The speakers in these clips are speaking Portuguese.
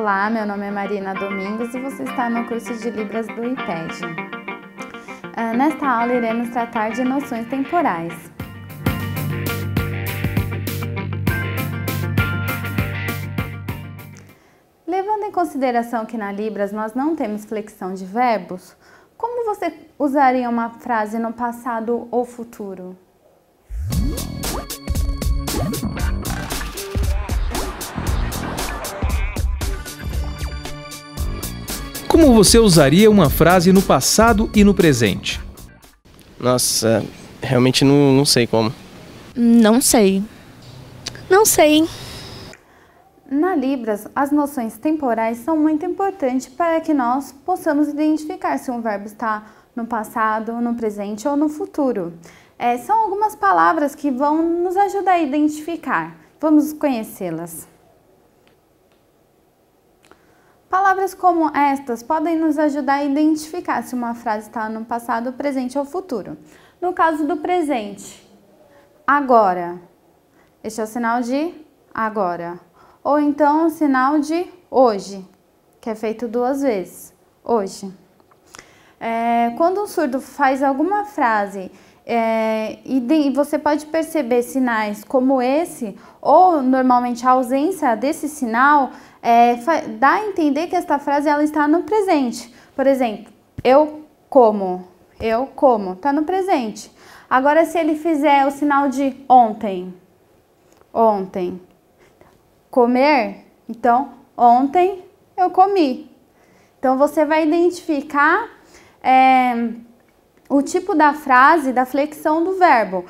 Olá, meu nome é Marina Domingos e você está no curso de Libras do IPED. Nesta aula iremos tratar de noções temporais. Levando em consideração que na Libras nós não temos flexão de verbos, como você usaria uma frase no passado ou futuro? Como você usaria uma frase no passado e no presente? Nossa, realmente não sei como. Não sei. Não sei. Na Libras, as noções temporais são muito importantes para que nós possamos identificar se um verbo está no passado, no presente ou no futuro. São algumas palavras que vão nos ajudar a identificar. Vamos conhecê-las. Palavras como estas podem nos ajudar a identificar se uma frase está no passado, presente ou futuro. No caso do presente, agora. Este é o sinal de agora. Ou então o sinal de hoje, que é feito duas vezes, hoje. Quando um surdo faz alguma frase e você pode perceber sinais como esse, ou normalmente a ausência desse sinal, dá a entender que esta frase ela está no presente. Por exemplo, eu como, está no presente. Agora, se ele fizer o sinal de ontem, comer, então, ontem eu comi. Então, você vai identificar o tipo da frase, da flexão do verbo.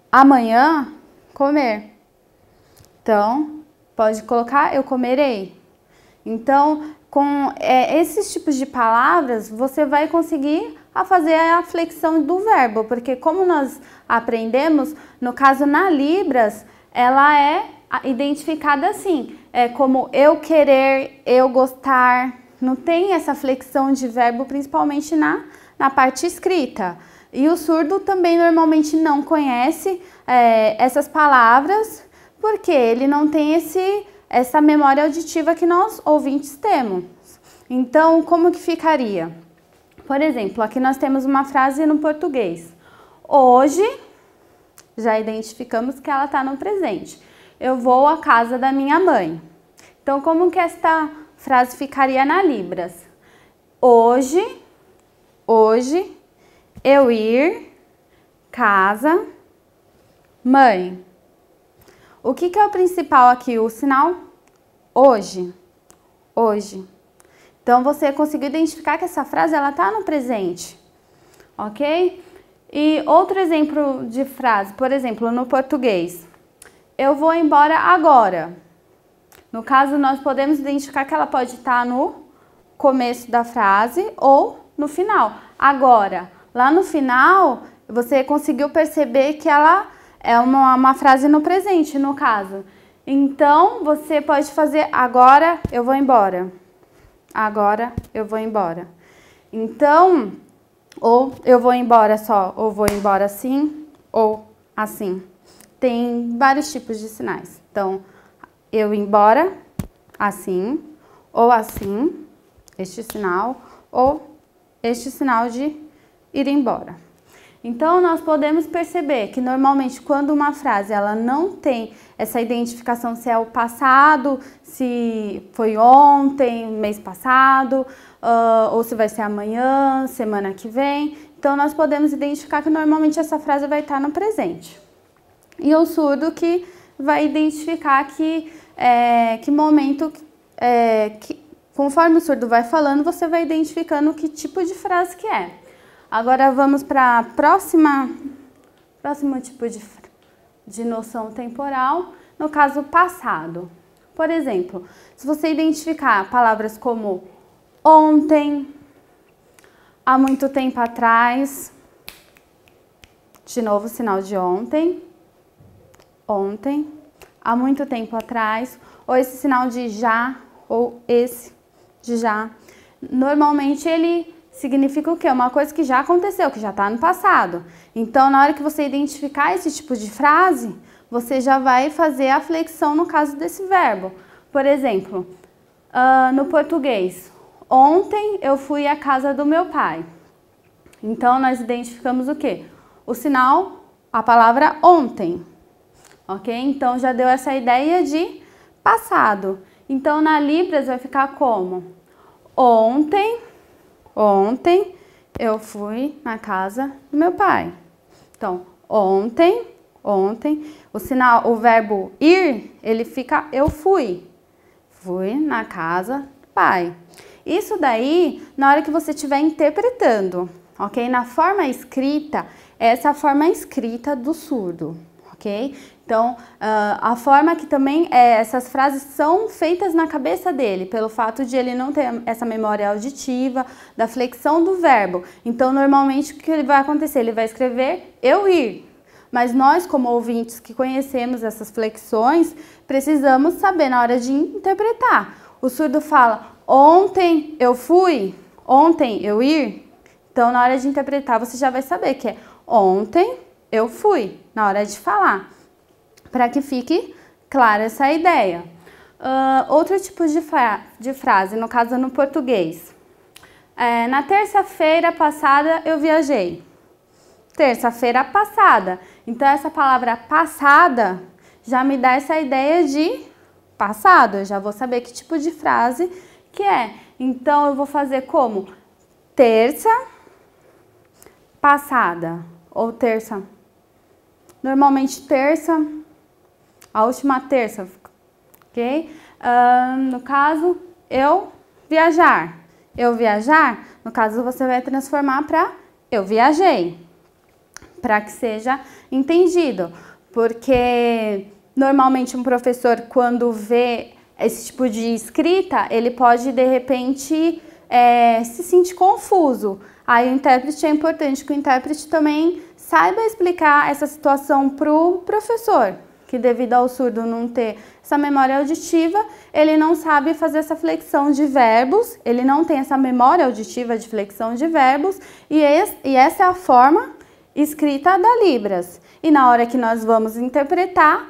Amanhã, comer. Então, pode colocar eu comerei. Então, com esses tipos de palavras, você vai conseguir fazer a flexão do verbo. Porque como nós aprendemos, no caso na Libras, ela é identificada assim. Como eu querer, eu gostar. Não tem essa flexão de verbo, principalmente na parte escrita. E o surdo também normalmente não conhece essas palavras, porque ele não tem essa memória auditiva que nós ouvintes temos. Então, como que ficaria? Por exemplo, aqui nós temos uma frase no português. Hoje, já identificamos que ela está no presente. Eu vou à casa da minha mãe. Então, como que esta frase ficaria na Libras? Hoje, eu ir, casa, mãe. O que é o principal aqui? O sinal hoje. Então, você conseguiu identificar que essa frase ela está no presente, ok? E outro exemplo de frase, por exemplo, no português. Eu vou embora agora. No caso, nós podemos identificar que ela pode estar no começo da frase ou no final. Agora, lá no final, você conseguiu perceber que ela é uma frase no presente, no caso. Então, você pode fazer agora eu vou embora. Agora eu vou embora. Então, ou eu vou embora só, ou vou embora assim, ou assim. Tem vários tipos de sinais. Então, eu embora, assim, ou assim, este sinal, ou este sinal de ir embora. Então, nós podemos perceber que normalmente quando uma frase ela não tem essa identificação se é o passado, se foi ontem, mês passado, ou se vai ser amanhã, semana que vem. Então, nós podemos identificar que normalmente essa frase vai estar no presente. E o surdo que vai identificar que momento, conforme o surdo vai falando, você vai identificando que tipo de frase que é. Agora vamos para próximo tipo de noção temporal, no caso passado. Por exemplo, se você identificar palavras como ontem, há muito tempo atrás, de novo sinal de ontem, há muito tempo atrás, ou esse sinal de já, ou esse de já. Normalmente ele significa o quê? Uma coisa que já aconteceu, que já está no passado. Então, na hora que você identificar esse tipo de frase, você já vai fazer a flexão no caso desse verbo. Por exemplo, No português, ontem eu fui à casa do meu pai. Então, nós identificamos o quê? O sinal, a palavra ontem. Ok? Então, já deu essa ideia de passado. Então, na Libras vai ficar como? Ontem eu fui na casa do meu pai. Então, ontem, o sinal, o verbo ir, ele fica eu fui. Fui na casa do pai. Isso daí, na hora que você estiver interpretando, ok? Na forma escrita, essa é a forma escrita do surdo, ok? Então, a forma que também essas frases são feitas na cabeça dele, pelo fato de ele não ter essa memória auditiva, da flexão do verbo. Então, normalmente, o que ele vai acontecer? Ele vai escrever eu ir. Mas nós, como ouvintes que conhecemos essas flexões, precisamos saber na hora de interpretar. O surdo fala, ontem eu fui, ontem eu ir. Então, na hora de interpretar, você já vai saber que é ontem eu fui, na hora de falar. Para que fique clara essa ideia. Outro tipo de frase, no caso no português. Na terça-feira passada eu viajei. Terça-feira passada. Então, essa palavra passada já me dá essa ideia de passado. Eu já vou saber que tipo de frase que é. Então, eu vou fazer como? Terça passada. Ou terça. Normalmente, terça. A última terça. Ok? No caso, eu viajar. Eu viajar, no caso, você vai transformar para eu viajei. Para que seja entendido, porque normalmente um professor, quando vê esse tipo de escrita, ele pode de repente se sentir confuso. Aí o intérprete, é importante que o intérprete também saiba explicar essa situação para o professor, que devido ao surdo não ter essa memória auditiva, ele não sabe fazer essa flexão de verbos, ele não tem essa memória auditiva de flexão de verbos, e essa é a forma escrita da Libras. E na hora que nós vamos interpretar,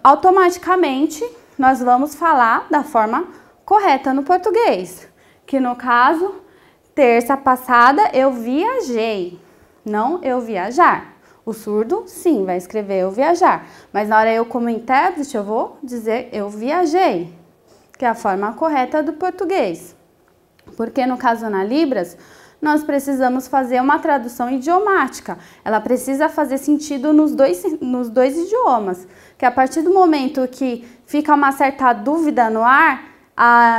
automaticamente nós vamos falar da forma correta no português. Que no caso, terça passada eu viajei, não eu viajar. O surdo, sim, vai escrever eu viajar. Mas na hora eu, como intérprete, eu vou dizer eu viajei, que é a forma correta do português. Porque no caso na Libras, nós precisamos fazer uma tradução idiomática. Ela precisa fazer sentido nos dois idiomas. Que a partir do momento que fica uma certa dúvida no ar,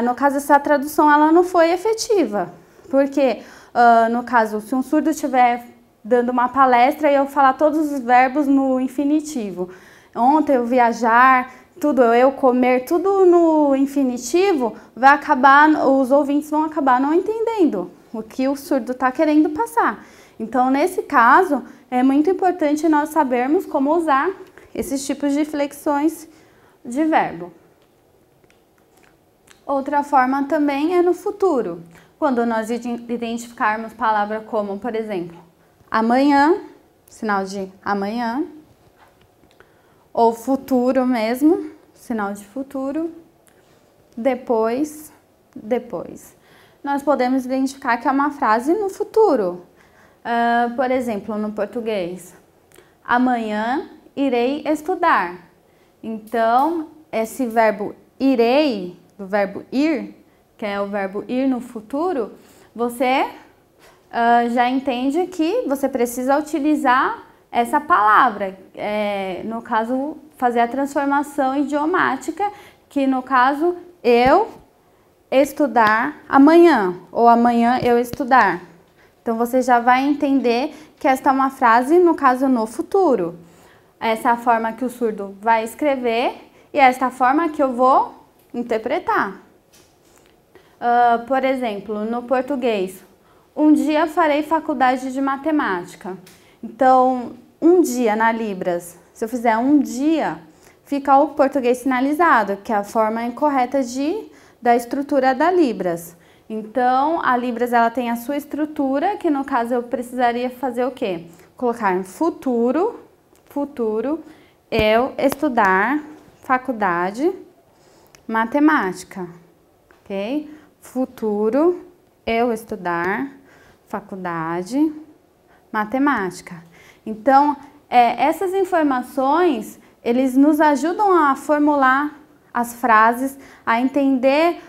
no caso essa tradução ela não foi efetiva. Porque, no caso, se um surdo estiver dando uma palestra e eu falar todos os verbos no infinitivo. Ontem eu viajar, tudo eu comer, tudo no infinitivo, vai acabar, os ouvintes vão acabar não entendendo o que o surdo está querendo passar. Então, nesse caso, é muito importante nós sabermos como usar esses tipos de flexões de verbo. Outra forma também é no futuro. Quando nós identificarmos palavra como, por exemplo, amanhã, sinal de amanhã, ou futuro mesmo, sinal de futuro, depois, depois. Nós podemos identificar que é uma frase no futuro. Por exemplo, no português, amanhã irei estudar. Então, esse verbo irei, do verbo ir, que é o verbo ir no futuro, você já entende que você precisa utilizar essa palavra. No caso, fazer a transformação idiomática, que no caso, eu estudar amanhã, ou amanhã eu estudar. Então, você já vai entender que esta é uma frase, no caso, no futuro. Essa é a forma que o surdo vai escrever e esta é a forma que eu vou interpretar. Por exemplo, no português, um dia farei faculdade de matemática. Então, um dia na Libras, se eu fizer um dia, fica o português sinalizado, que é a forma incorreta da estrutura da Libras. Então, a Libras ela tem a sua estrutura, que no caso eu precisaria fazer o quê? Colocar futuro, eu estudar faculdade matemática. ok? Futuro, eu estudar, faculdade, matemática. Então, essas informações, eles nos ajudam a formular as frases, a entender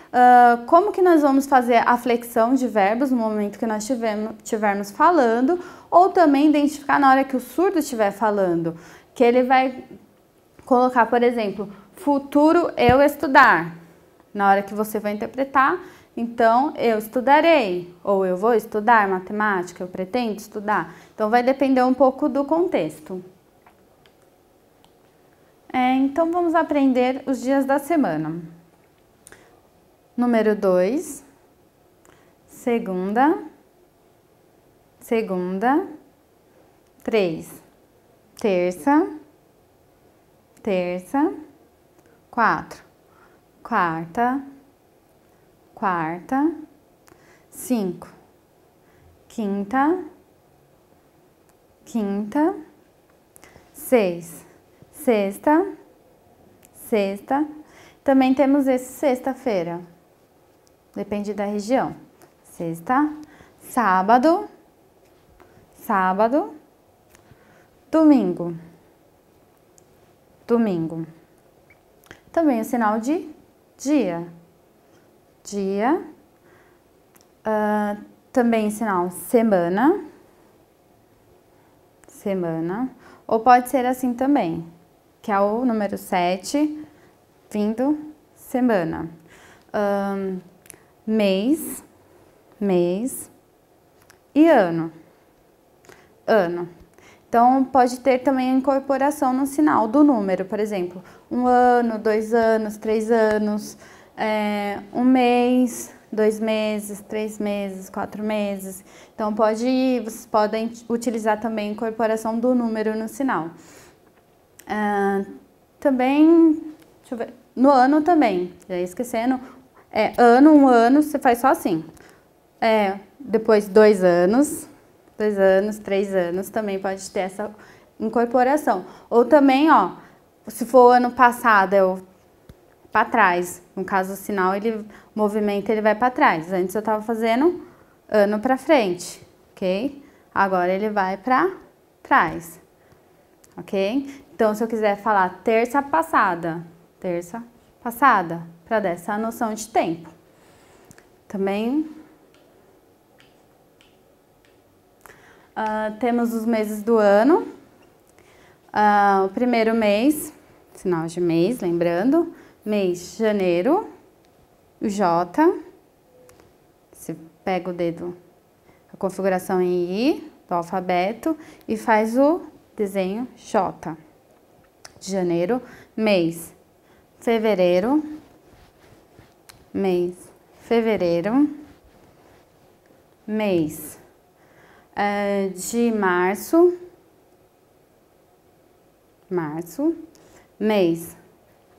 como que nós vamos fazer a flexão de verbos no momento que nós estivermos falando, ou também identificar na hora que o surdo estiver falando, que ele vai colocar, por exemplo, futuro eu estudar. Na hora que você vai interpretar, então eu estudarei, ou eu vou estudar matemática, eu pretendo estudar. Então vai depender um pouco do contexto. Então vamos aprender os dias da semana. Número 2, segunda, 3, terça, 4, quarta, 5, quinta, 6, sexta. Também temos esse sexta-feira, depende da região. Sexta, sábado, domingo. Também o sinal de dia. Também sinal semana. Ou pode ser assim também, que é o número 7, vindo semana. Mês e ano. Então, pode ter também a incorporação no sinal do número, por exemplo, 1 ano, 2 anos, 3 anos, 1 mês, 2 meses, 3 meses, 4 meses. Então, vocês podem utilizar também a incorporação do número no sinal. Também, deixa eu ver, no ano também, já ia esquecendo, ano, 1 ano, você faz só assim. Depois 2 anos, 3 anos, também pode ter essa incorporação. Ou também, se for ano passado, para trás. No caso, o sinal, o movimento, ele vai para trás. Antes eu estava fazendo ano para frente, ok? Agora ele vai para trás, ok? Então, se eu quiser falar terça passada, para dar essa noção de tempo. Também temos os meses do ano. O primeiro mês, sinal de mês, lembrando, mês janeiro, o J. Você pega o dedo, a configuração em I do alfabeto e faz o desenho J. De janeiro, mês fevereiro, mês de março, mês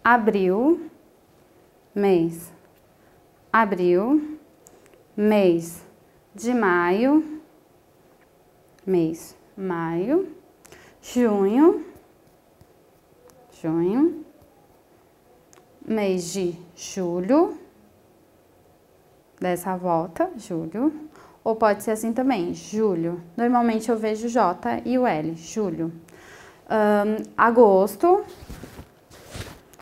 abril, mês de maio, junho, mês de julho, dessa volta, julho, ou pode ser assim também, julho. Normalmente eu vejo o J e o L, julho. Agosto,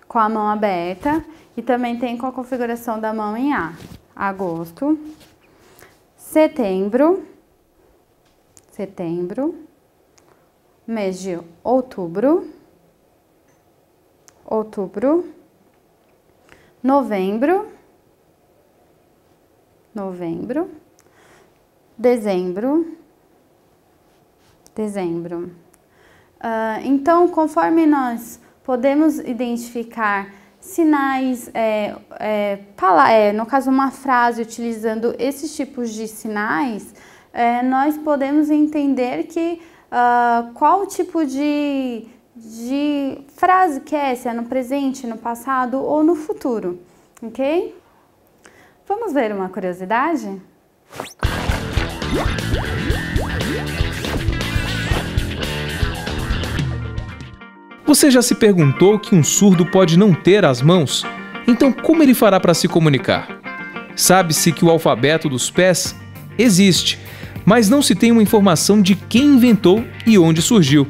com a mão aberta, e também tem com a configuração da mão em A. Agosto, setembro, mês de outubro, novembro, dezembro. Então, conforme nós podemos identificar sinais, no caso uma frase utilizando esses tipos de sinais, nós podemos entender que qual tipo de frase que é, se é no presente, no passado ou no futuro, ok? Vamos ver uma curiosidade? Você já se perguntou que um surdo pode não ter as mãos? Então, como ele fará para se comunicar? Sabe-se que o alfabeto dos pés existe, mas não se tem uma informação de quem inventou e onde surgiu.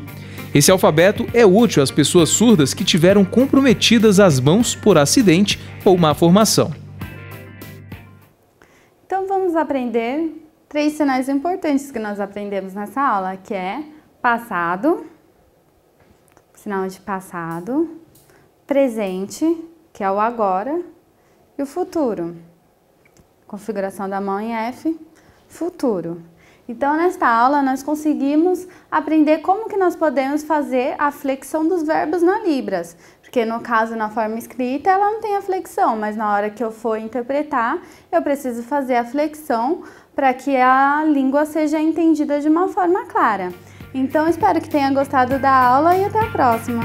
Esse alfabeto é útil às pessoas surdas que tiveram comprometidas as mãos por acidente ou má formação. Então vamos aprender 3 sinais importantes que nós aprendemos nessa aula, que é passado, sinal de passado, presente, que é o agora, e o futuro. Configuração da mão em F, futuro. Então, nesta aula, nós conseguimos aprender como que nós podemos fazer a flexão dos verbos na Libras. Porque, no caso, na forma escrita, ela não tem a flexão, mas na hora que eu for interpretar, eu preciso fazer a flexão para que a língua seja entendida de uma forma clara. Então, espero que tenha gostado da aula e até a próxima!